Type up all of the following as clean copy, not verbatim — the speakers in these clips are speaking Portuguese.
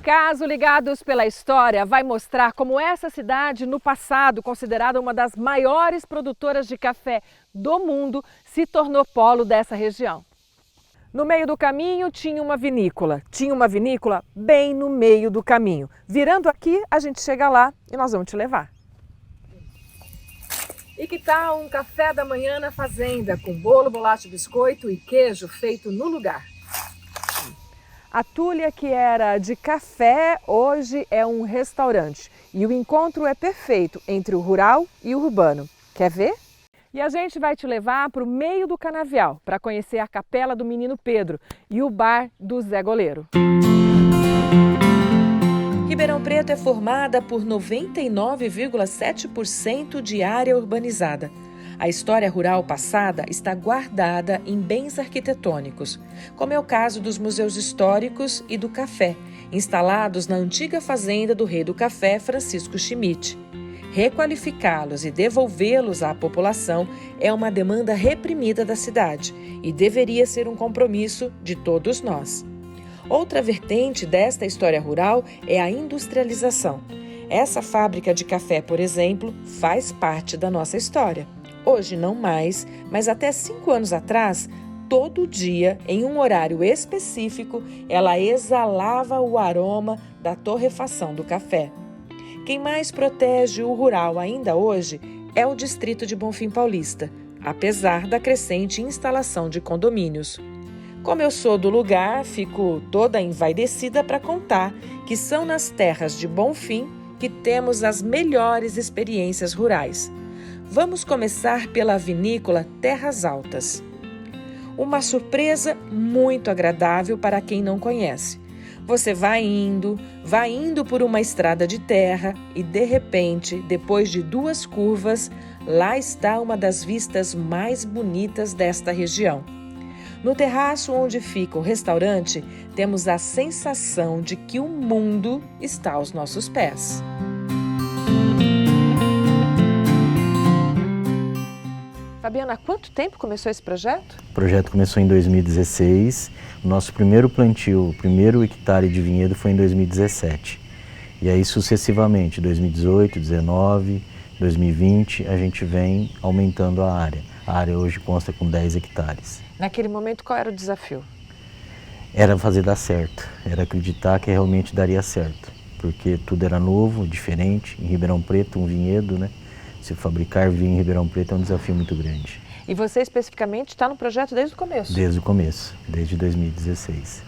Caso Ligados pela História vai mostrar como essa cidade, no passado considerada uma das maiores produtoras de café do mundo, se tornou polo dessa região. No meio do caminho tinha uma vinícola bem no meio do caminho. Virando aqui, a gente chega lá e nós vamos te levar. E que tal um café da manhã na fazenda, com bolo, bolacha, biscoito e queijo feito no lugar? A Túlia, que era de café, hoje é um restaurante. E o encontro é perfeito entre o rural e o urbano. Quer ver? E a gente vai te levar para o meio do canavial, para conhecer a Capela do Menino Pedro e o bar do Zé Goleiro. Ribeirão Preto é formada por 99,7% de área urbanizada. A história rural passada está guardada em bens arquitetônicos, como é o caso dos museus históricos e do café, instalados na antiga fazenda do rei do café, Francisco Schmidt. Requalificá-los e devolvê-los à população é uma demanda reprimida da cidade e deveria ser um compromisso de todos nós. Outra vertente desta história rural é a industrialização. Essa fábrica de café, por exemplo, faz parte da nossa história. Hoje não mais, mas até 5 anos atrás, todo dia, em um horário específico, ela exalava o aroma da torrefação do café. Quem mais protege o rural ainda hoje é o distrito de Bonfim Paulista, apesar da crescente instalação de condomínios. Como eu sou do lugar, fico toda envaidecida para contar que são nas terras de Bonfim que temos as melhores experiências rurais. Vamos começar pela vinícola Terras Altas. Uma surpresa muito agradável para quem não conhece. Você vai indo por uma estrada de terra e, de repente, depois de 2 curvas, lá está uma das vistas mais bonitas desta região. No terraço onde fica o restaurante, temos a sensação de que o mundo está aos nossos pés. Fabiana, há quanto tempo começou esse projeto? O projeto começou em 2016. O nosso primeiro plantio, o primeiro hectare de vinhedo foi em 2017. E aí, sucessivamente, 2018, 2019, 2020, a gente vem aumentando a área. A área hoje consta com 10 hectares. Naquele momento, qual era o desafio? Era fazer dar certo, era acreditar que realmente daria certo. Porque tudo era novo, diferente. Em Ribeirão Preto, um vinhedo, né? Se fabricar vinho em Ribeirão Preto é um desafio muito grande. E você especificamente está no projeto desde o começo? Desde o começo, desde 2016.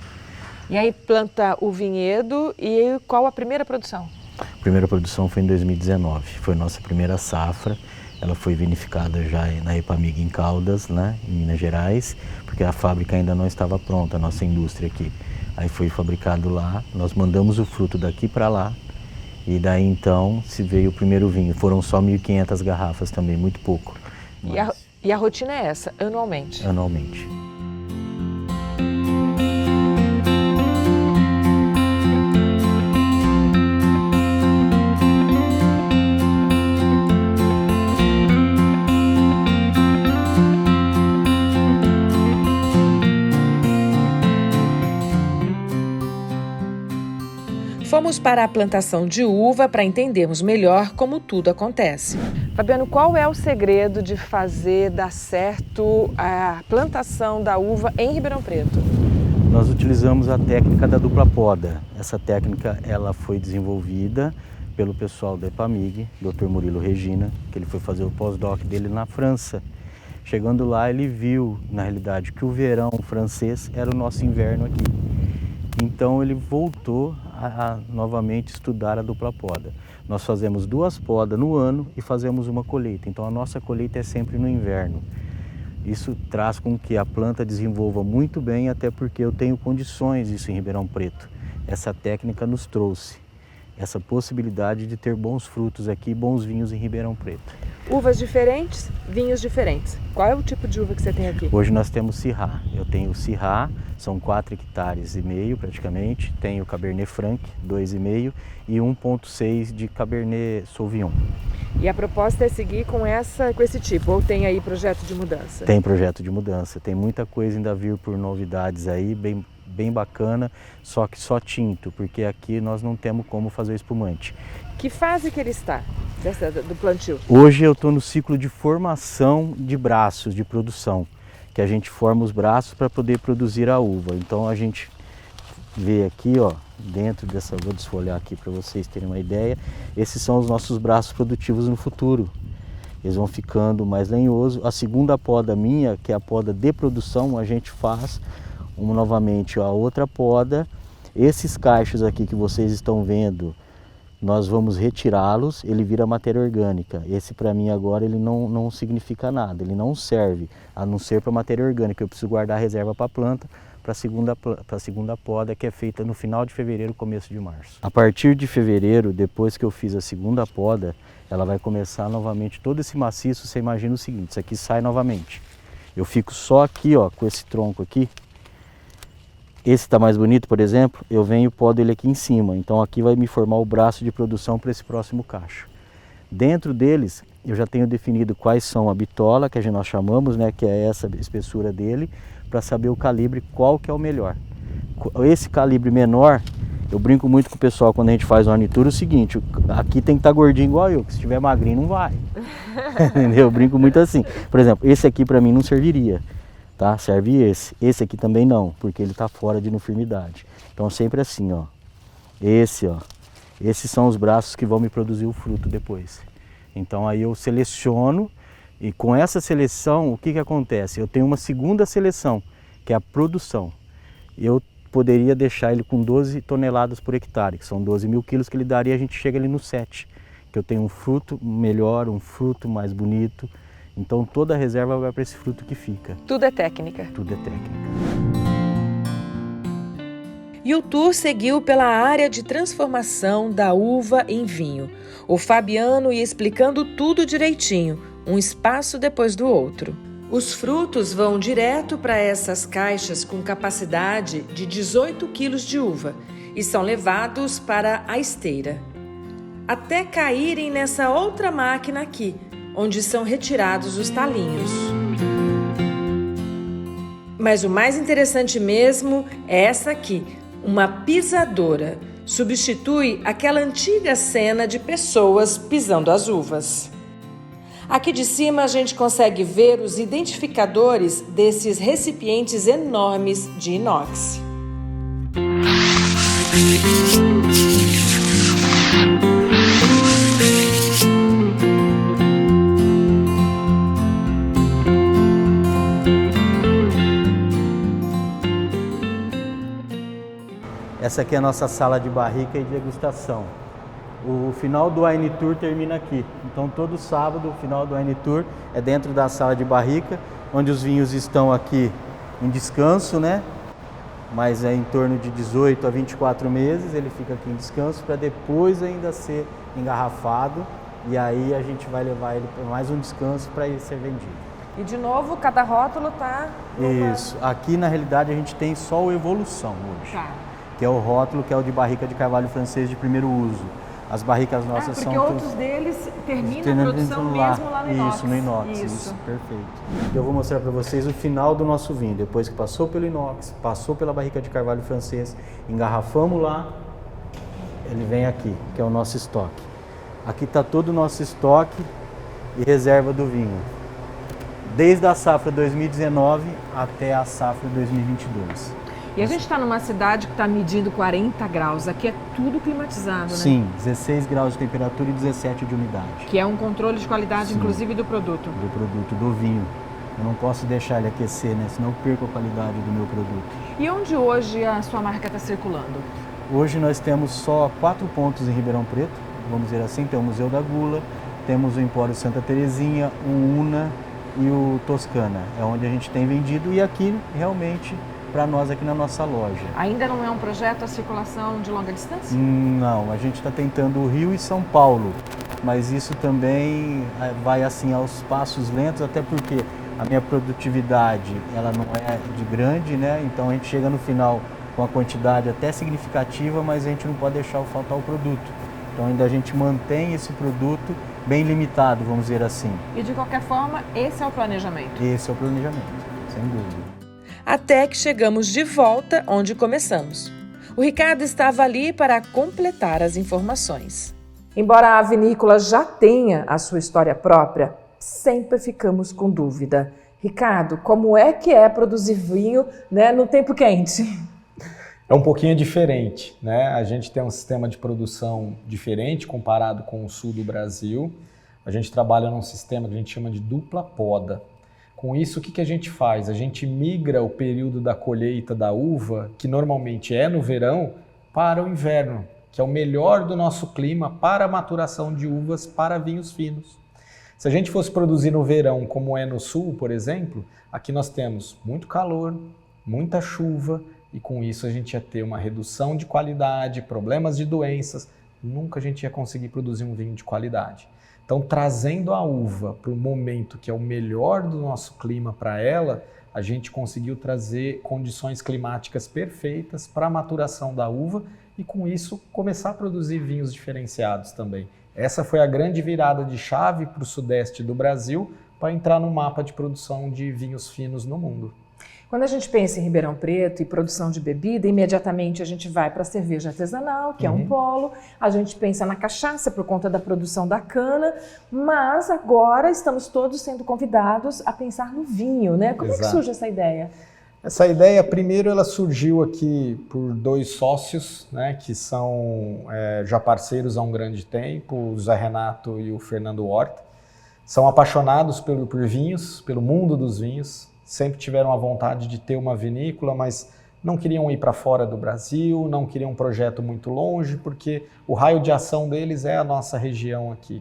E aí planta o vinhedo e qual a primeira produção? A primeira produção foi em 2019, foi nossa primeira safra. Ela foi vinificada já na Epamig em Caldas, né, em Minas Gerais, porque a fábrica ainda não estava pronta, a nossa indústria aqui. Aí foi fabricado lá, nós mandamos o fruto daqui para lá. E daí então se veio o primeiro vinho. Foram só 1.500 garrafas também, muito pouco. E a rotina é essa, anualmente? Anualmente. Fomos para a plantação de uva para entendermos melhor como tudo acontece. Fabiano, qual é o segredo de fazer dar certo a plantação da uva em Ribeirão Preto? Nós utilizamos a técnica da dupla poda. Essa técnica ela foi desenvolvida pelo pessoal da Epamig, Dr. Murilo Regina, que ele foi fazer o pós-doc dele na França. Chegando lá, ele viu, na realidade, que o verão francês era o nosso inverno aqui. Então ele voltou a novamente estudar a dupla poda. Nós fazemos 2 podas no ano e fazemos uma colheita. Então a nossa colheita é sempre no inverno. Isso traz com que a planta desenvolva muito bem, até porque eu tenho condições disso em Ribeirão Preto. Essa técnica nos trouxe essa possibilidade de ter bons frutos aqui, bons vinhos em Ribeirão Preto. Uvas diferentes, vinhos diferentes. Qual é o tipo de uva que você tem aqui? Hoje nós temos Syrah. Eu tenho Syrah, são 4,5 hectares praticamente. Tenho Cabernet Franc, 2,5 e 1,6 de Cabernet Sauvignon. E a proposta é seguir com esse tipo, ou tem aí projeto de mudança? Tem projeto de mudança, tem muita coisa ainda a vir por novidades aí, bem bacana, só que só tinto, porque aqui nós não temos como fazer espumante. Que fase que ele está do plantio? Hoje eu estou no ciclo de formação de braços, de produção, que a gente forma os braços para poder produzir a uva. Então a gente vê aqui, ó, dentro dessa, vou desfolhar aqui para vocês terem uma ideia, esses são os nossos braços produtivos no futuro. Eles vão ficando mais lenhosos. A segunda poda minha, que é a poda de produção, a gente faz novamente a outra poda. Esses cachos aqui que vocês estão vendo, nós vamos retirá-los, ele vira matéria orgânica. Esse para mim agora ele não significa nada, ele não serve, a não ser para matéria orgânica. Eu preciso guardar a reserva para a planta, para a segunda poda, que é feita no final de fevereiro, começo de março. A partir de fevereiro, depois que eu fiz a segunda poda, ela vai começar novamente todo esse maciço. Você imagina o seguinte, isso aqui sai novamente. Eu fico só aqui, ó, com esse tronco aqui. Esse está mais bonito, por exemplo, eu venho e podo ele aqui em cima. Então aqui vai me formar o braço de produção para esse próximo cacho. Dentro deles, eu já tenho definido quais são a bitola, que nós chamamos, né, que é essa espessura dele, para saber o calibre, qual que é o melhor. Esse calibre menor, eu brinco muito com o pessoal quando a gente faz o Ornitur, o seguinte, aqui tem que estar gordinho igual eu, que se estiver magrinho não vai. Entendeu? Eu brinco muito assim. Por exemplo, esse aqui para mim não serviria. Tá? Serve esse. Esse aqui também não, porque ele está fora de uniformidade. Então sempre assim, ó. Esse, ó. Esses são os braços que vão me produzir o fruto depois. Então aí eu seleciono, e com essa seleção, o que acontece? Eu tenho uma segunda seleção, que é a produção. Eu poderia deixar ele com 12 toneladas por hectare, que são 12 mil quilos que ele daria, a gente chega ali no 7. Que eu tenho um fruto melhor, um fruto mais bonito. Então toda a reserva vai para esse fruto que fica. Tudo é técnica. Tudo é técnica. E o tour seguiu pela área de transformação da uva em vinho. O Fabiano ia explicando tudo direitinho, um espaço depois do outro. Os frutos vão direto para essas caixas com capacidade de 18 quilos de uva e são levados para a esteira, até caírem nessa outra máquina aqui, onde são retirados os talinhos. Mas o mais interessante mesmo é essa aqui, uma pisadora. Substitui aquela antiga cena de pessoas pisando as uvas. Aqui de cima a gente consegue ver os identificadores desses recipientes enormes de inox. Essa aqui é a nossa sala de barrica e degustação. O final do Wine Tour termina aqui. Então todo sábado o final do Wine Tour é dentro da sala de barrica, onde os vinhos estão aqui em descanso, né? Mas é em torno de 18 a 24 meses, ele fica aqui em descanso para depois ainda ser engarrafado, e aí a gente vai levar ele para mais um descanso para ele ser vendido. E de novo, cada rótulo está... Isso. Aqui na realidade a gente tem só o Evolução hoje. Tá. Que é o rótulo, que é o de barrica de carvalho francês de primeiro uso. As barricas nossas são... Porque outros deles terminam a produção mesmo lá no inox. Isso, no inox. Isso, perfeito. Eu vou mostrar para vocês o final do nosso vinho. Depois que passou pelo inox, passou pela barrica de carvalho francês, engarrafamos lá, ele vem aqui, que é o nosso estoque. Aqui está todo o nosso estoque e reserva do vinho. Desde a safra 2019 até a safra 2022. E a gente está numa cidade que está medindo 40 graus. Aqui é tudo climatizado, né? Sim, 16 graus de temperatura e 17 de umidade. Que é um controle de qualidade, sim, inclusive do produto. Do produto, do vinho. Eu não posso deixar ele aquecer, né? Senão eu perco a qualidade do meu produto. E onde hoje a sua marca está circulando? Hoje nós temos só 4 pontos em Ribeirão Preto, vamos dizer assim. Tem o Museu da Gula, temos o Empório Santa Terezinha, o Una e o Toscana. É onde a gente tem vendido, e aqui realmente... para nós aqui na nossa loja. Ainda não é um projeto a circulação de longa distância? Não, a gente está tentando o Rio e São Paulo, mas isso também vai assim aos passos lentos, até porque a minha produtividade ela não é de grande, né? Então a gente chega no final com a quantidade até significativa, mas a gente não pode deixar faltar o produto. Então ainda a gente mantém esse produto bem limitado, vamos dizer assim. E de qualquer forma, esse é o planejamento? Esse é o planejamento, sem dúvida. até que chegamos de volta onde começamos. O Ricardo estava ali para completar as informações. Embora a vinícola já tenha a sua história própria, sempre ficamos com dúvida. Ricardo, como é que é produzir vinho, né, no tempo quente? É um pouquinho diferente, né? A gente tem um sistema de produção diferente comparado com o sul do Brasil. A gente trabalha num sistema que a gente chama de dupla poda. Com isso, o que a gente faz? A gente migra o período da colheita da uva, que normalmente é no verão, para o inverno, que é o melhor do nosso clima para a maturação de uvas para vinhos finos. Se a gente fosse produzir no verão, como é no sul, por exemplo, aqui nós temos muito calor, muita chuva, e com isso a gente ia ter uma redução de qualidade, problemas de doenças, nunca a gente ia conseguir produzir um vinho de qualidade. Então, trazendo a uva para o momento que é o melhor do nosso clima para ela, a gente conseguiu trazer condições climáticas perfeitas para a maturação da uva e com isso começar a produzir vinhos diferenciados também. Essa foi a grande virada de chave para o sudeste do Brasil para entrar no mapa de produção de vinhos finos no mundo. Quando a gente pensa em Ribeirão Preto e produção de bebida, imediatamente a gente vai para a cerveja artesanal, que é um polo, a gente pensa na cachaça por conta da produção da cana, mas agora estamos todos sendo convidados a pensar no vinho, né? Como Exato. é que surge essa ideia? Essa ideia, primeiro, ela surgiu aqui por dois sócios, né, que são já parceiros há um grande tempo, o Zé Renato e o Fernando Horta. São apaixonados por vinhos, pelo mundo dos vinhos, sempre tiveram a vontade de ter uma vinícola, mas não queriam ir para fora do Brasil, não queriam um projeto muito longe, porque o raio de ação deles é a nossa região aqui.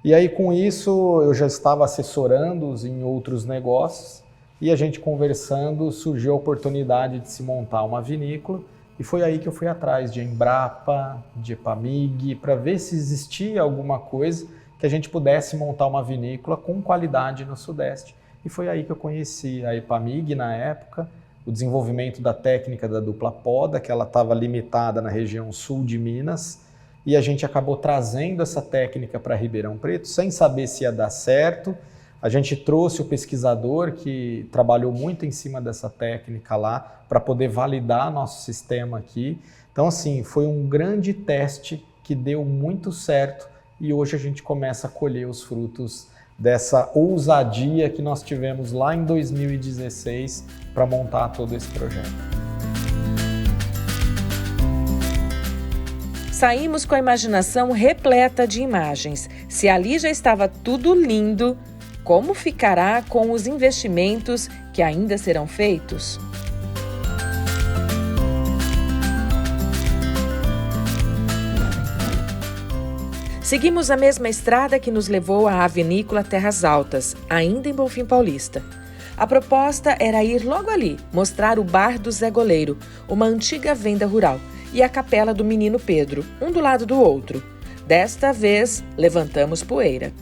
E aí, com isso, eu já estava assessorando-os em outros negócios, e a gente conversando, surgiu a oportunidade de se montar uma vinícola, e foi aí que eu fui atrás de Embrapa, de Epamig, para ver se existia alguma coisa que a gente pudesse montar uma vinícola com qualidade no Sudeste. E foi aí que eu conheci a Epamig na época, o desenvolvimento da técnica da dupla poda, que ela estava limitada na região sul de Minas, e a gente acabou trazendo essa técnica para Ribeirão Preto, sem saber se ia dar certo. A gente trouxe o pesquisador que trabalhou muito em cima dessa técnica lá, para poder validar nosso sistema aqui. Então, assim, foi um grande teste que deu muito certo, e hoje a gente começa a colher os frutos dessa ousadia que nós tivemos lá em 2016 para montar todo esse projeto. Saímos com a imaginação repleta de imagens. Se ali já estava tudo lindo, como ficará com os investimentos que ainda serão feitos? Seguimos a mesma estrada que nos levou à Vinícola Terras Altas, ainda em Bonfim Paulista. A proposta era ir logo ali, mostrar o bar do Zé Goleiro, uma antiga venda rural, e a capela do Menino Pedro, um do lado do outro. Desta vez, levantamos poeira.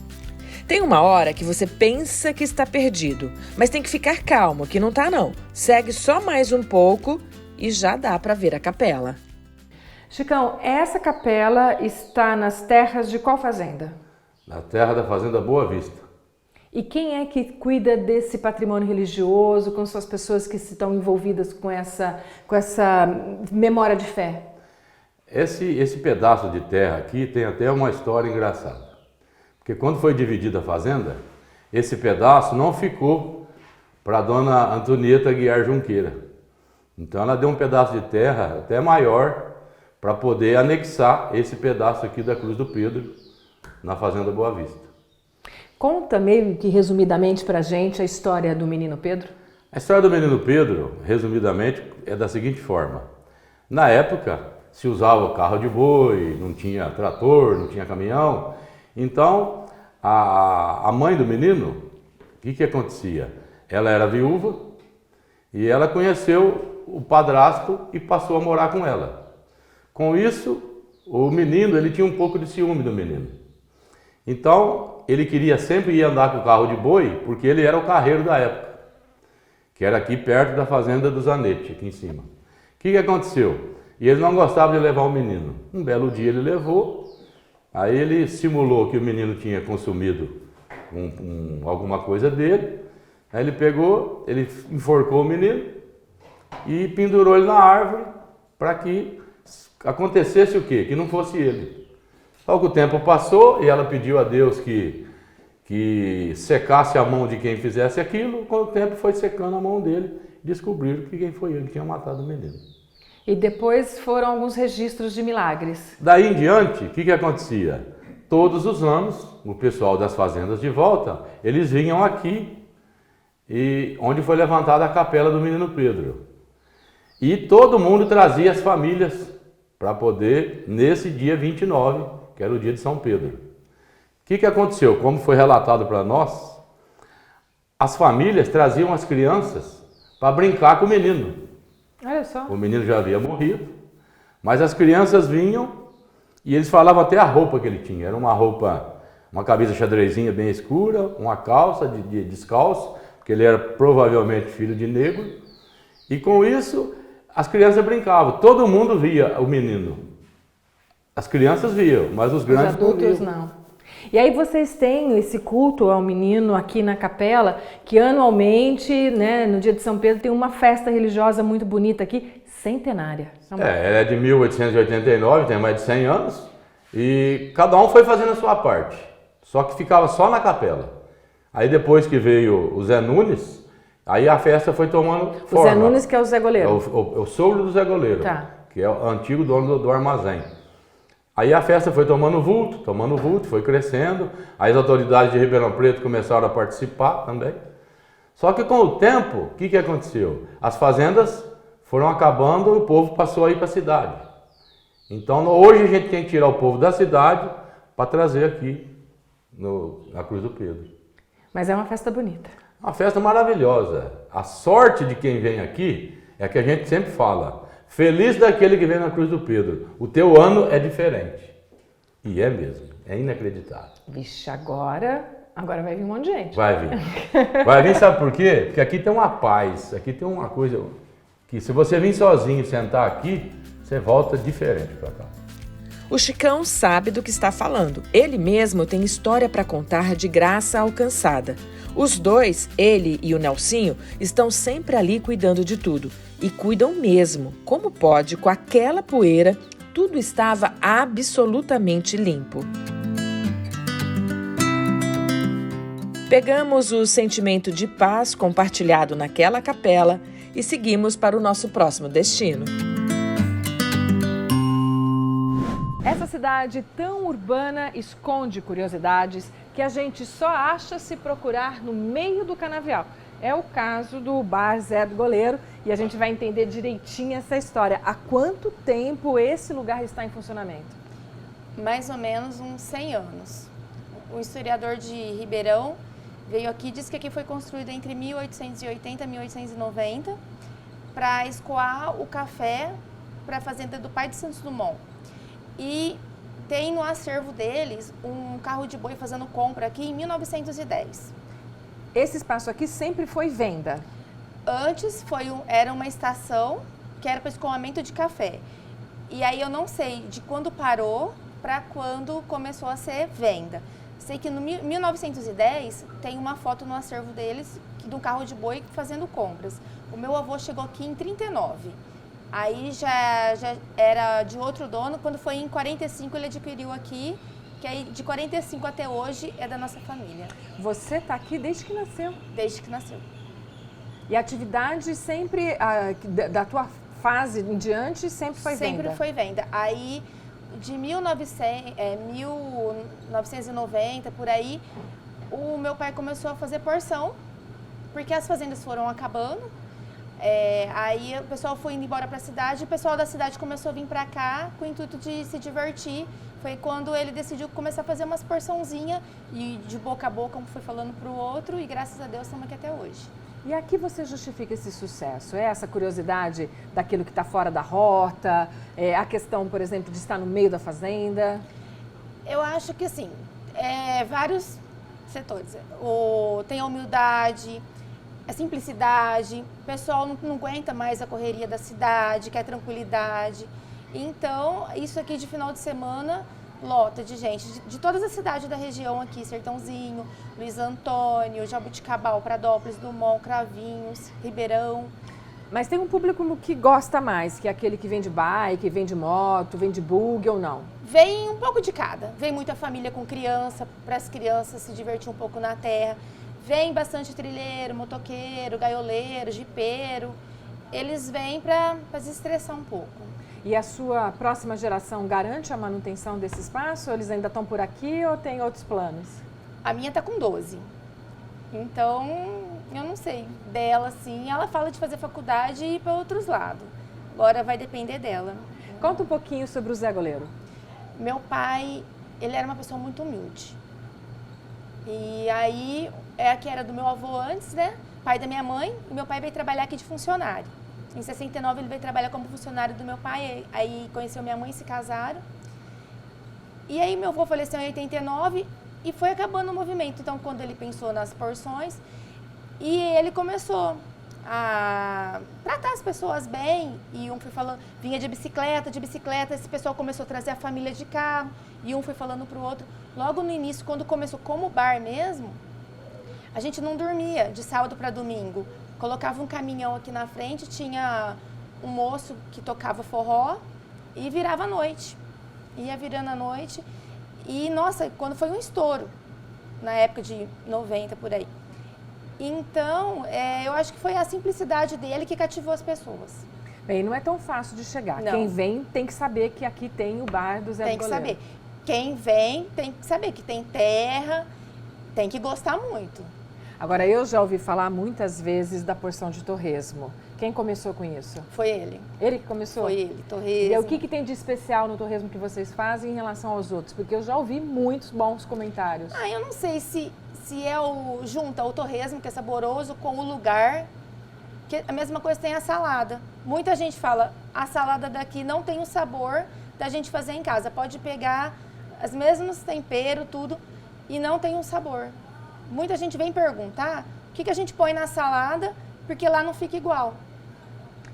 Tem uma hora que você pensa que está perdido, mas tem que ficar calmo, que não tá não. Segue só mais um pouco e já dá para ver a capela. Chicão, essa capela está nas terras de qual fazenda? Na terra da Fazenda Boa Vista. E quem é que cuida desse patrimônio religioso, com suas pessoas que estão envolvidas com essa memória de fé? Esse pedaço de terra aqui tem até uma história engraçada. Porque quando foi dividida a fazenda, esse pedaço não ficou para a dona Antonieta Guiar Junqueira. Então ela deu um pedaço de terra até maior para poder anexar esse pedaço aqui da Cruz do Pedro na Fazenda Boa Vista. Conta meio que resumidamente para a gente a história do Menino Pedro. A história do Menino Pedro, resumidamente, é da seguinte forma. Na época, se usava carro de boi, não tinha trator, não tinha caminhão. Então, a mãe do menino, o que acontecia? Ela era viúva e ela conheceu o padrasto e passou a morar com ela. Com isso, o menino, ele tinha um pouco de ciúme do menino. Então, ele queria sempre ir andar com o carro de boi, porque ele era o carreiro da época, que era aqui perto da fazenda do Zanetti, aqui em cima. O que aconteceu? E ele não gostava de levar o menino. Um belo dia ele levou, aí ele simulou que o menino tinha consumido alguma coisa dele, Aí ele pegou, ele enforcou o menino e pendurou ele na árvore para que acontecesse o quê? Que não fosse ele. Só que o tempo passou e ela pediu a Deus que secasse a mão de quem fizesse aquilo. Com o tempo foi secando a mão dele, descobriram que quem foi ele que tinha matado o menino. E depois foram alguns registros de milagres. Daí em diante, o que acontecia? Todos os anos, o pessoal das fazendas de volta, eles vinham aqui, e onde foi levantada a capela do menino Pedro. E todo mundo trazia as famílias para poder, nesse dia 29, que era o dia de São Pedro. O que aconteceu? Como foi relatado para nós, as famílias traziam as crianças para brincar com o menino. Olha só. O menino já havia morrido, mas as crianças vinham e eles falavam até a roupa que ele tinha. Era uma roupa, uma camisa xadrezinha bem escura, uma calça de descalço, porque ele era provavelmente filho de negro. E com isso, as crianças brincavam. Todo mundo via o menino. As crianças viam, mas os grandes não viam. Os adultos não. E aí vocês têm esse culto ao menino aqui na capela, que anualmente, né, no dia de São Pedro, tem uma festa religiosa muito bonita aqui, centenária. Ela é de 1889, tem mais de 100 anos, e cada um foi fazendo a sua parte, só que ficava só na capela. Aí depois que veio o Zé Nunes, aí a festa foi tomando forma. O Zé Nunes, que é o Zé Goleiro. É o sogro do Zé Goleiro, tá, que é o antigo dono do armazém. Aí a festa foi tomando vulto, foi crescendo. Aí as autoridades de Ribeirão Preto começaram a participar também. Só que com o tempo, o que aconteceu? As fazendas foram acabando e o povo passou a ir para a cidade. Então hoje a gente tem que tirar o povo da cidade para trazer aqui na Cruz do Pedro. Mas é uma festa bonita. Uma festa maravilhosa. A sorte de quem vem aqui é que a gente sempre fala: feliz daquele que vem na Cruz do Pedro. O teu ano é diferente. E é mesmo. É inacreditável. Vixe, agora vai vir um monte de gente. Vai vir. Vai vir, sabe por quê? Porque aqui tem uma paz. Aqui tem uma coisa que se você vir sozinho sentar aqui, você volta diferente para cá. O Chicão sabe do que está falando. Ele mesmo tem história para contar de graça alcançada. Os dois, ele e o Nelsinho, estão sempre ali cuidando de tudo. E cuidam mesmo. Como pode, com aquela poeira, tudo estava absolutamente limpo. Pegamos o sentimento de paz compartilhado naquela capela e seguimos para o nosso próximo destino. Essa cidade tão urbana esconde curiosidades que a gente só acha se procurar no meio do canavial. É o caso do Bar Zé do Goleiro e a gente vai entender direitinho essa história. Há quanto tempo esse lugar está em funcionamento? Mais ou menos uns 100 anos. O historiador de Ribeirão veio aqui e disse que aqui foi construído entre 1880 e 1890 para escoar o café para a fazenda do pai de Santos Dumont. E tem no acervo deles um carro de boi fazendo compra aqui em 1910. Esse espaço aqui sempre foi venda? Antes era uma estação que era para escoamento de café. E aí eu não sei de quando parou para quando começou a ser venda. Sei que no 1910 tem uma foto no acervo deles de um carro de boi fazendo compras. O meu avô chegou aqui em 39. Aí já era de outro dono. Quando foi em 45 ele adquiriu aqui, que aí de 45 até hoje é da nossa família. Você está aqui desde que nasceu? Desde que nasceu. E a atividade sempre, da tua fase em diante, sempre foi venda? Sempre foi venda. Aí de 1990, por aí, o meu pai começou a fazer porção, porque as fazendas foram acabando. Aí o pessoal foi indo embora para a cidade, o pessoal da cidade começou a vir para cá com o intuito de se divertir. Foi quando ele decidiu começar a fazer umas porçãozinhas e de boca a boca, um foi falando para o outro, e graças a Deus estamos aqui até hoje. E aqui você justifica esse sucesso? É essa curiosidade daquilo que está fora da rota? É a questão, por exemplo, de estar no meio da fazenda? Eu acho que assim, vários setores. Tem a humildade, a simplicidade, o pessoal não aguenta mais a correria da cidade, quer tranquilidade. Então, isso aqui de final de semana, lota de gente de todas as cidades da região aqui, Sertãozinho, Luiz Antônio, Jabuticabal, Pradópolis, Dumont, Cravinhos, Ribeirão. Mas tem um público que gosta mais, que é aquele que vem de bike, vem de moto, vem de bug ou não? Vem um pouco de cada. Vem muita família com criança, para as crianças se divertir um pouco na terra. Vem bastante trilheiro, motoqueiro, gaioleiro, jipeiro. Eles vêm para se estressar um pouco. E a sua próxima geração garante a manutenção desse espaço? Eles ainda estão por aqui ou tem outros planos? A minha tá com 12. Então, eu não sei dela, assim. Ela fala de fazer faculdade e ir para outros lados. Agora vai depender dela. Conta um pouquinho sobre o Zé Goleiro. Meu pai, ele era uma pessoa muito humilde. E aí, que era do meu avô antes, né? Pai da minha mãe. E meu pai veio trabalhar aqui de funcionário. Em 69, ele veio trabalhar como funcionário do meu pai. Aí conheceu minha mãe e se casaram. E aí, meu avô faleceu em 89 e foi acabando o movimento. Então, quando ele pensou nas porções, e ele começou a tratar as pessoas bem. E um foi falando, vinha de bicicleta, esse pessoal começou a trazer a família de carro. E um foi falando para o outro. Logo no início, quando começou como bar mesmo, a gente não dormia de sábado para domingo. Colocava um caminhão aqui na frente, tinha um moço que tocava forró e virava à noite. Ia virando à noite. E, nossa, quando foi um estouro, na época de 90, por aí. Então, eu acho que foi a simplicidade dele que cativou as pessoas. Bem, não é tão fácil de chegar. Não. Quem vem tem que saber que aqui tem o bar do Zé Tem que Goleiro. saber. Quem vem tem que saber que tem terra, tem que gostar muito. Agora, eu já ouvi falar muitas vezes da porção de torresmo. Quem começou com isso? Foi ele. Ele que começou? Foi ele, torresmo. E o que tem de especial no torresmo que vocês fazem em relação aos outros? Porque eu já ouvi muitos bons comentários. Eu não sei se junta o torresmo, que é saboroso, com o lugar. Que a mesma coisa tem a salada. Muita gente fala, a salada daqui não tem o sabor da gente fazer em casa. Pode pegar os mesmos temperos, tudo, e não tem um sabor. Muita gente vem perguntar o que a gente põe na salada, porque lá não fica igual.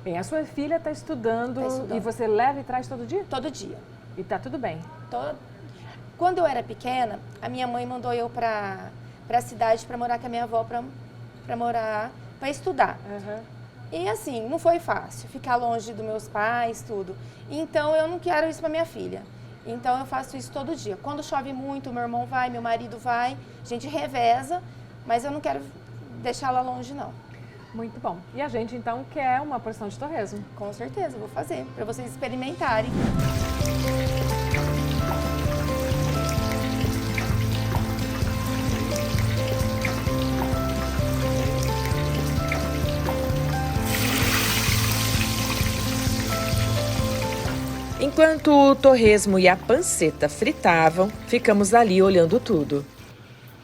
Bem, a sua filha está estudando, e você leva e traz todo dia? Todo dia. E tá tudo bem? Quando eu era pequena, a minha mãe mandou eu para a cidade para morar com a minha avó, para estudar. Uhum. E assim, não foi fácil ficar longe dos meus pais, tudo. Então eu não quero isso para minha filha. Então eu faço isso todo dia. Quando chove muito, meu irmão vai, meu marido vai, a gente reveza, mas eu não quero deixá-la longe, não. Muito bom. E a gente então quer uma porção de torresmo. Com certeza, vou fazer, para vocês experimentarem. Enquanto o torresmo e a panceta fritavam, ficamos ali olhando tudo.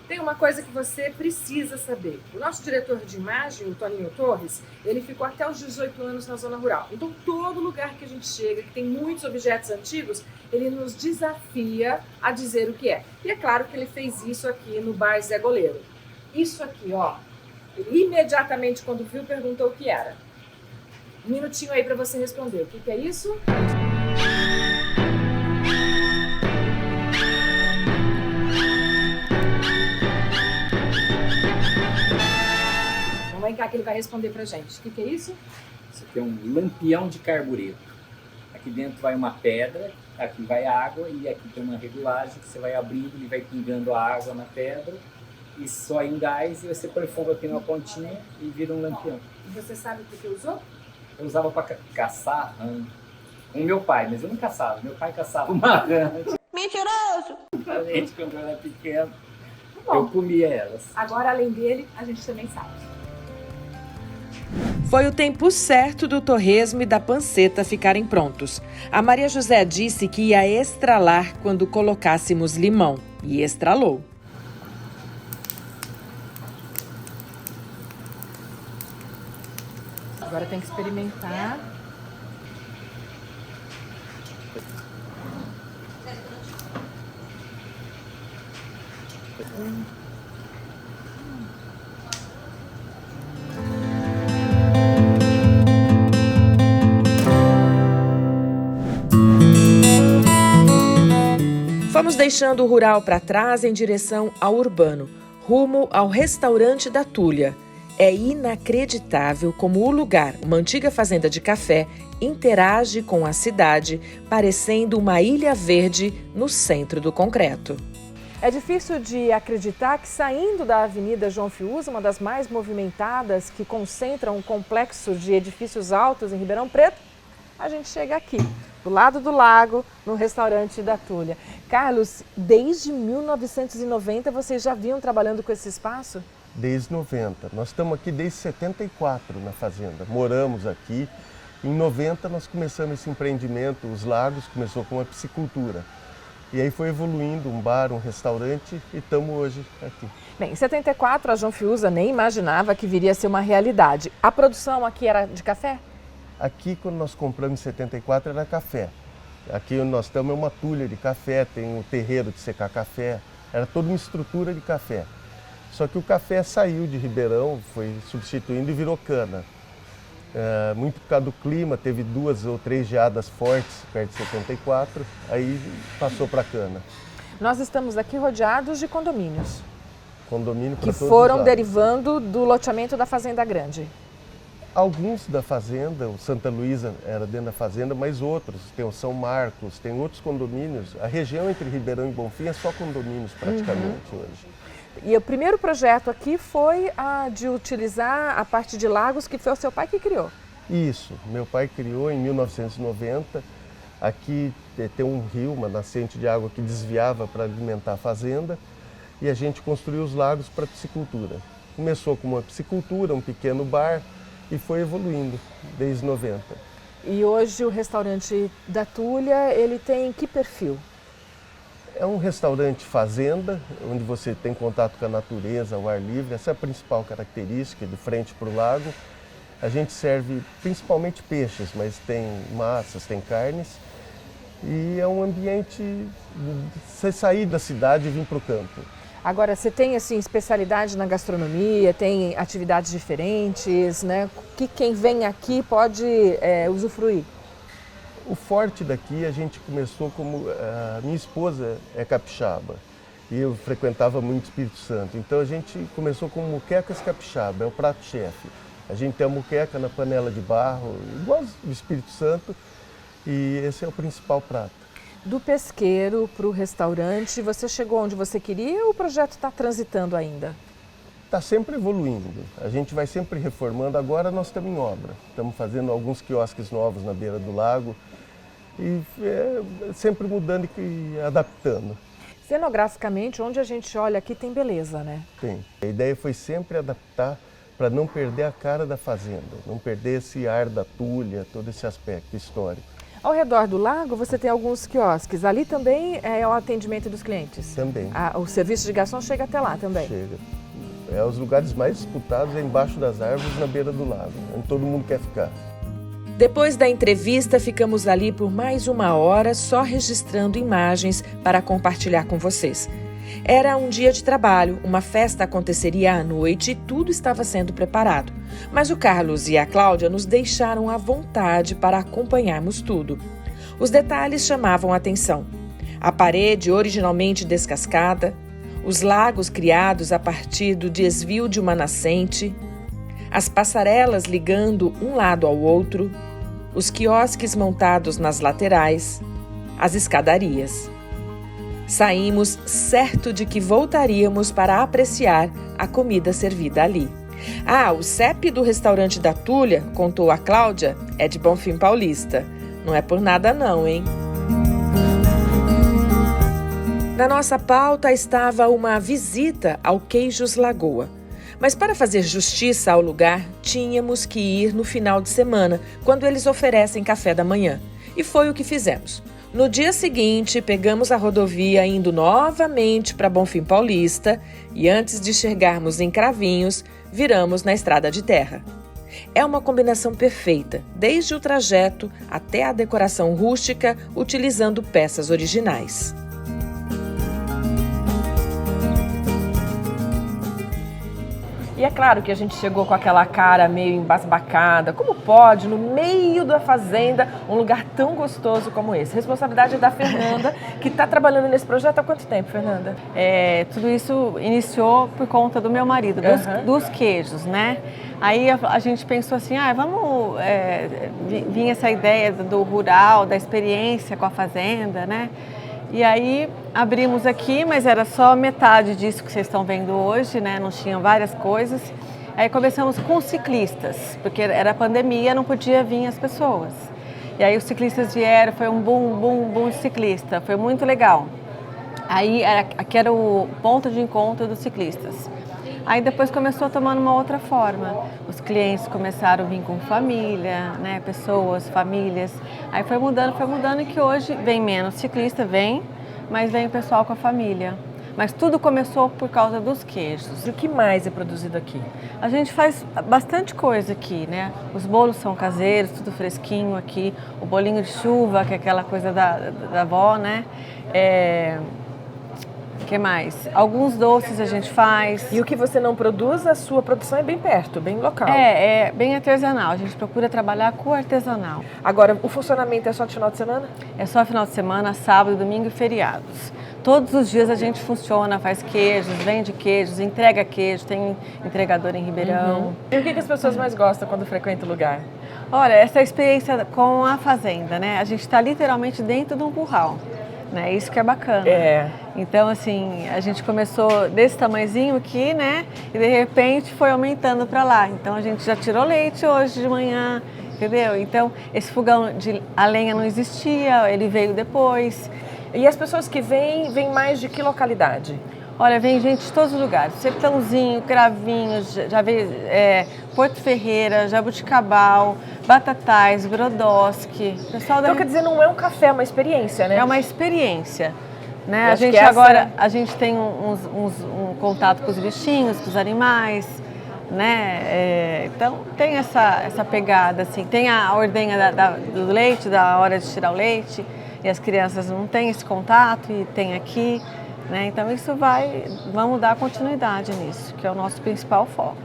Tem uma coisa que você precisa saber. O nosso diretor de imagem, o Toninho Torres, ele ficou até os 18 anos na zona rural. Então, todo lugar que a gente chega, que tem muitos objetos antigos, ele nos desafia a dizer o que é. E é claro que ele fez isso aqui no Bar Zé Goleiro. Isso aqui, ó, ele imediatamente, quando viu, perguntou o que era. Um minutinho aí para você responder. O que é isso? Vem cá que ele vai responder pra gente. O que é isso? Isso aqui é um lampião de carbureto. Aqui dentro vai uma pedra, aqui vai água e aqui tem uma regulagem que você vai abrindo, ele vai pingando a água na pedra e só em gás e você põe fogo aqui na pontinha e vira um lampião. E você sabe por que usou? Eu usava para caçar rã com meu pai, mas eu não caçava. Meu pai caçava uma rã. Mentiroso! Quando eu era pequeno, eu comia elas. Agora, além dele, a gente também sabe. Foi o tempo certo do torresmo e da panceta ficarem prontos. A Maria José disse que ia estralar quando colocássemos limão. E estralou. Agora tem que experimentar. Vamos deixando o rural para trás em direção ao urbano, rumo ao restaurante da Tulha. É inacreditável como o lugar, uma antiga fazenda de café, interage com a cidade, parecendo uma ilha verde no centro do concreto. É difícil de acreditar que saindo da Avenida João Fiuza, uma das mais movimentadas, que concentra um complexo de edifícios altos em Ribeirão Preto, a gente chega aqui, do lado do lago, no restaurante da Tulha. Carlos, desde 1990 vocês já vinham trabalhando com esse espaço? Desde 90. Nós estamos aqui desde 74 na fazenda. Moramos aqui. Em 90 nós começamos esse empreendimento, Os Lagos, começou com a piscicultura. E aí foi evoluindo, um bar, um restaurante e estamos hoje aqui. Bem, em 74 a João Fiuza nem imaginava que viria a ser uma realidade. A produção aqui era de café? Aqui, quando nós compramos em 74, era café. Aqui onde nós estamos é uma tulha de café, tem um terreiro de secar café, era toda uma estrutura de café. Só que o café saiu de Ribeirão, foi substituindo e virou cana. Muito por causa do clima, teve 2 ou 3 geadas fortes perto de 74, aí passou para cana. Nós estamos aqui rodeados de condomínios. Condomínio para que todos foram os lados. derivando do loteamento da Fazenda Grande. Alguns da fazenda, o Santa Luísa era dentro da fazenda, mas outros, tem o São Marcos, tem outros condomínios. A região entre Ribeirão e Bonfim é só condomínios praticamente hoje. E o primeiro projeto aqui foi a de utilizar a parte de lagos, que foi o seu pai que criou. Isso, meu pai criou em 1990. Aqui tem um rio, uma nascente de água que desviava para alimentar a fazenda e a gente construiu os lagos para piscicultura. Começou com uma piscicultura, um pequeno bar e foi evoluindo desde 90. E hoje o restaurante da Tulha, ele tem que perfil? É um restaurante fazenda, onde você tem contato com a natureza, ao ar livre. Essa é a principal característica, de frente para o lago. A gente serve principalmente peixes, mas tem massas, tem carnes. E é um ambiente de você sair da cidade e vir para o campo. Agora, você tem assim, especialidade na gastronomia, tem atividades diferentes, né? Que quem vem aqui pode usufruir? O forte daqui, a gente começou como... A minha esposa é capixaba e eu frequentava muito Espírito Santo. Então a gente começou com muquecas capixaba, é o prato-chefe. A gente tem a muqueca na panela de barro, igual do Espírito Santo, e esse é o principal prato. Do pesqueiro para o restaurante, você chegou onde você queria ou o projeto está transitando ainda? Está sempre evoluindo, a gente vai sempre reformando. Agora nós estamos em obra, estamos fazendo alguns quiosques novos na beira do lago e sempre mudando e adaptando. Cenograficamente, onde a gente olha aqui tem beleza, né? Tem. A ideia foi sempre adaptar para não perder a cara da fazenda, não perder esse ar da tulha, todo esse aspecto histórico. Ao redor do lago você tem alguns quiosques, ali também é o atendimento dos clientes? Também. O serviço de garçom chega até lá também? Chega. Os lugares mais disputados é embaixo das árvores, na beira do lago, onde todo mundo quer ficar. Depois da entrevista, ficamos ali por mais 1 hora só registrando imagens para compartilhar com vocês. Era um dia de trabalho, uma festa aconteceria à noite e tudo estava sendo preparado. Mas o Carlos e a Cláudia nos deixaram à vontade para acompanharmos tudo. Os detalhes chamavam a atenção. A parede originalmente descascada, os lagos criados a partir do desvio de uma nascente, as passarelas ligando um lado ao outro, os quiosques montados nas laterais, as escadarias. Saímos certo de que voltaríamos para apreciar a comida servida ali. O CEP do restaurante da Tulha, contou a Cláudia, é de Bonfim Paulista. Não é por nada não, hein? Na nossa pauta estava uma visita ao Queijos Lagoa. Mas para fazer justiça ao lugar, tínhamos que ir no final de semana, quando eles oferecem café da manhã. E foi o que fizemos. No dia seguinte, pegamos a rodovia indo novamente para Bonfim Paulista e antes de chegarmos em Cravinhos, viramos na estrada de terra. É uma combinação perfeita, desde o trajeto até a decoração rústica, utilizando peças originais. E é claro que a gente chegou com aquela cara meio embasbacada. Como pode, no meio da fazenda, um lugar tão gostoso como esse? Responsabilidade é da Fernanda, que está trabalhando nesse projeto há quanto tempo, Fernanda? Tudo isso iniciou por conta do meu marido, dos queijos, né? Aí a gente pensou assim, vamos vir essa ideia do rural, da experiência com a fazenda, né? E aí abrimos aqui, mas era só metade disso que vocês estão vendo hoje, né? Não tinham várias coisas. Aí começamos com ciclistas, porque era pandemia, não podia vir as pessoas. E aí os ciclistas vieram, foi um boom de ciclista, foi muito legal. Aí aqui era o ponto de encontro dos ciclistas. Aí depois começou a tomar uma outra forma. Os clientes começaram a vir com família, né? Pessoas, famílias. Aí foi mudando e que hoje vem menos ciclista, mas vem o pessoal com a família. Mas tudo começou por causa dos queijos. E o que mais é produzido aqui? A gente faz bastante coisa aqui, né? Os bolos são caseiros, tudo fresquinho aqui. O bolinho de chuva, que é aquela coisa da avó, né? O que mais? Alguns doces a gente faz. E o que você não produz, a sua produção é bem perto, bem local. É bem artesanal. A gente procura trabalhar com artesanal. Agora, o funcionamento é só de final de semana? É só final de semana, sábado, domingo e feriados. Todos os dias a gente funciona, faz queijos, vende queijos, entrega queijo, tem entregador em Ribeirão. E o que as pessoas mais gostam quando frequentam o lugar? Olha, essa experiência com a fazenda, né? A gente está literalmente dentro de um curral. Né? Isso que é bacana. Então, assim, a gente começou desse tamanhozinho aqui, né? E de repente foi aumentando para lá. Então, a gente já tirou leite hoje de manhã, entendeu? Então, esse fogão a lenha não existia, ele veio depois. E as pessoas que vêm mais de que localidade? Olha, vem gente de todos os lugares. Sertãozinho, Cravinhos, já veio Porto Ferreira, Jabuticabal, Batatais, Brodowski. Então, quer dizer, não é um café, é uma experiência, né? É uma experiência. Né? A gente tem um contato com os bichinhos, com os animais, né? Então tem essa pegada, assim. Tem a ordenha do leite, da hora de tirar o leite, e as crianças não têm esse contato, e tem aqui. Né? Então vamos dar continuidade nisso, que é o nosso principal foco.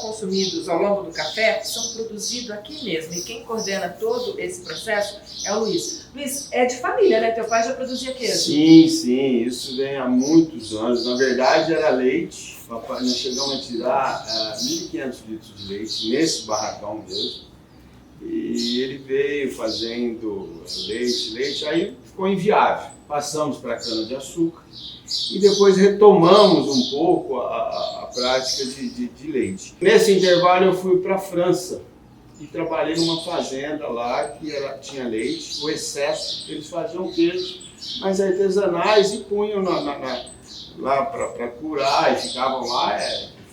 Consumidos ao longo do café são produzidos aqui mesmo, e quem coordena todo esse processo é o Luiz. Luiz, é de família, né? Teu pai já produzia queijo? Sim, isso vem há muitos anos. Na verdade era leite, papai, nós chegamos a tirar 1.500 litros de leite nesse barracão mesmo, e ele veio fazendo leite, aí ficou inviável. Passamos para a cana-de-açúcar e depois retomamos um pouco a prática de leite. Nesse intervalo eu fui para a França e trabalhei numa fazenda lá que tinha leite, o excesso, eles faziam queijo, mas artesanais, e punham lá para curar, e ficavam lá,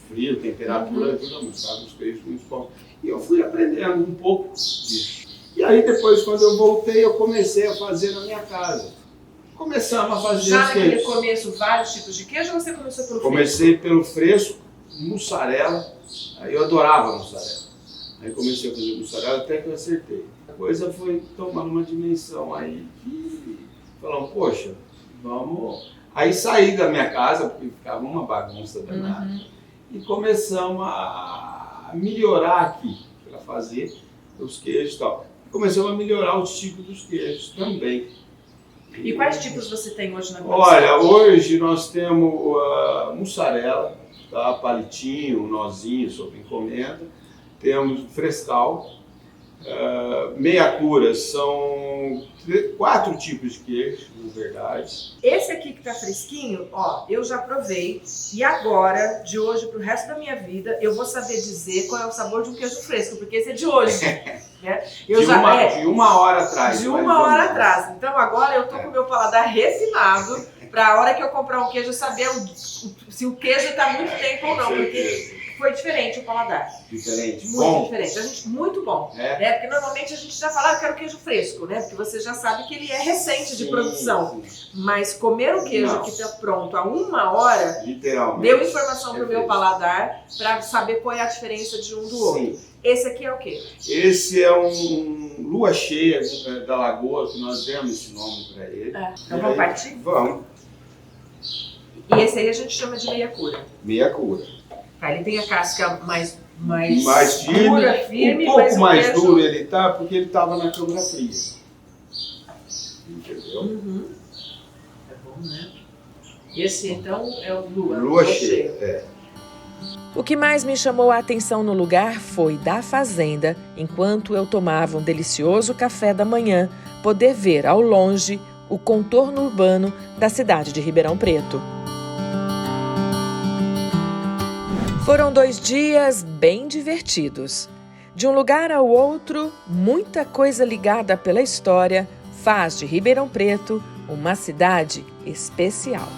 frio, temperatura, tudo, mostravam os queijos muito bons. E eu fui aprendendo um pouco disso. E aí depois, quando eu voltei, eu comecei a fazer na minha casa. Começamos a fazer já os queijos. naquele começo, vários tipos de queijo, ou você começou pelo fresco? Comecei pelo fresco, mussarela, aí eu adorava mussarela. Aí comecei a fazer mussarela até que eu acertei. A coisa foi tomando uma dimensão aí que falamos, poxa, vamos... Aí saí da minha casa, porque ficava uma bagunça danada, e começamos a melhorar aqui, para fazer os queijos e tal. Começamos a melhorar os tipos dos queijos também. E quais tipos você tem hoje na produção? Olha, hoje nós temos mussarela, tá? Palitinho, nozinho, sob encomenda. Temos frescal, meia cura, são 4 tipos de queijo, na verdade. Esse aqui que tá fresquinho, ó, eu já provei, e agora, de hoje pro resto da minha vida, eu vou saber dizer qual é o sabor de um queijo fresco, porque esse é de hoje. Né? De uma hora atrás. De uma hora atrás. Então agora eu tô com o meu paladar refinado, pra hora que eu comprar um queijo, saber se o queijo tá muito tempo ou não. Porque Foi diferente o paladar. Diferente. Muito Bom. diferente. Muito bom. É. Né? Porque normalmente a gente já fala, eu quero queijo fresco, né? Porque você já sabe que ele é recente de produção. Sim. Mas comer o queijo Não. que está pronto há 1 hora, Literalmente. deu informação para o meu Perfeito. paladar para saber qual é a diferença de um do outro. Sim. Esse aqui é o quê? Esse é um lua cheia da Lagoa, que nós demos esse nome para ele. Então vamos partir? Vamos. E esse aí a gente chama de meia cura. Meia cura. Tá, ele tem a casca mais firme, dura, firme, um pouco mas o mais queijo... duro ele tá, porque ele estava na câmara fria. Entendeu? Uhum. É bom, né? Esse então é o Lua cheia, é. O que mais me chamou a atenção no lugar foi, da fazenda, enquanto eu tomava um delicioso café da manhã, poder ver ao longe o contorno urbano da cidade de Ribeirão Preto. Foram 2 dias bem divertidos. De um lugar ao outro, muita coisa ligada pela história faz de Ribeirão Preto uma cidade especial.